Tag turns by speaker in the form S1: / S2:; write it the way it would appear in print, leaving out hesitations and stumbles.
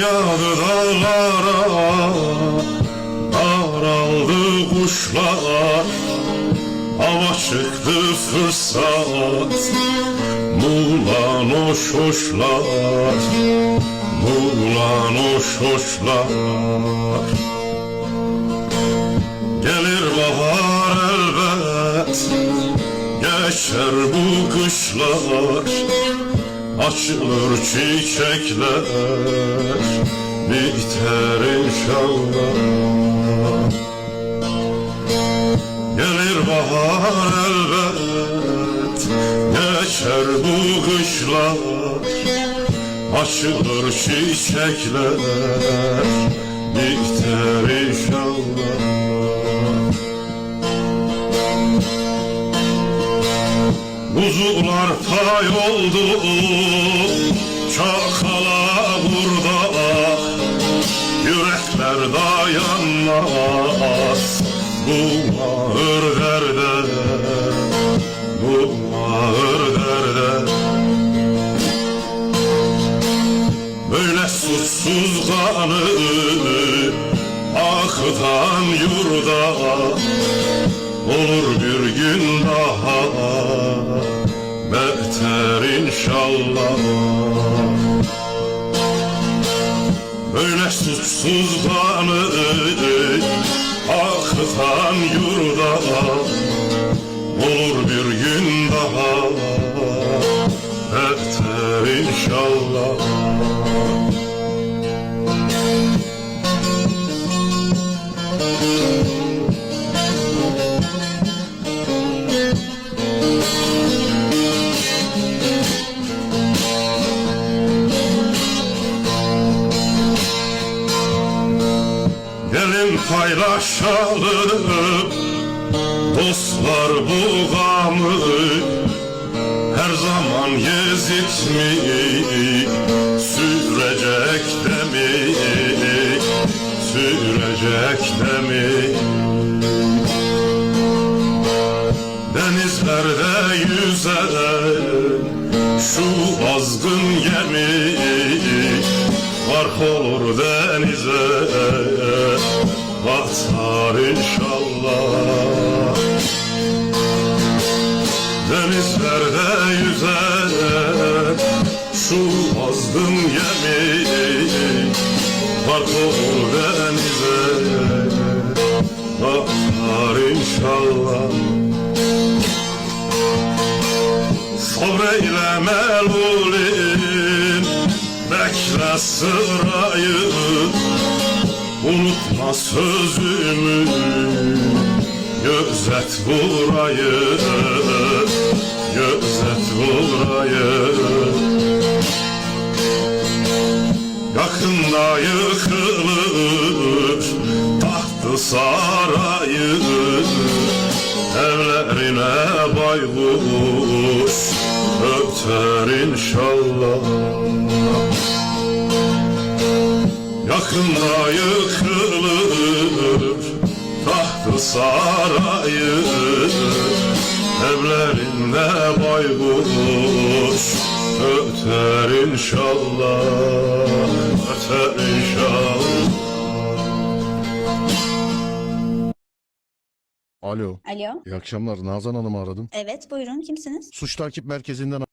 S1: yağdı dağlara, daraldı kuşlar. Hava çıktı fırsat, Muğlan hoş hoşlar, Muğlan hoş hoşlar. Gelir bahar elbet, geçer bu kışlar. Açılır çiçekler, biter inşallah. Gelir bahar elbet, geçer bu kışlar. Açılır çiçekler, biter inşallah. Kuzular pay oldu, çakala burada. Yürekler dayanmaz bu ağır derde, bu ağır derde. Böyle suçsuz kanı akıtan yurda, olur bir gün daha beter inşallah. Böyle suçsuz kanı akıtan yurda, olur bir gün daha beter inşallah. Gelin paylaşalım dostlar bu gamı, her zaman Yezid mi sürecek de mi, sürecek de mi? Denizlerde yüzen şu azgın gemi, gark olur denize, batar inşallah. Denizlerde yüzen şu azgın gemi, gark olur denize, batar inşallah. Sabreyle melulin, bekle sırayı, unutma sözümü, gözet burayı, gözet burayı. Yakında yıkılır tahtı sarayı, evlerine baykuş öter inşallah. Yakında yıkılır tahtı sarayı, evlerinde baykuş öter inşallah, öter inşallah.
S2: Alo.
S3: Alo.
S2: İyi akşamlar. Nazan Hanım'ı aradım.
S3: Evet, buyurun. Kimsiniz?
S2: Suç takip merkezinden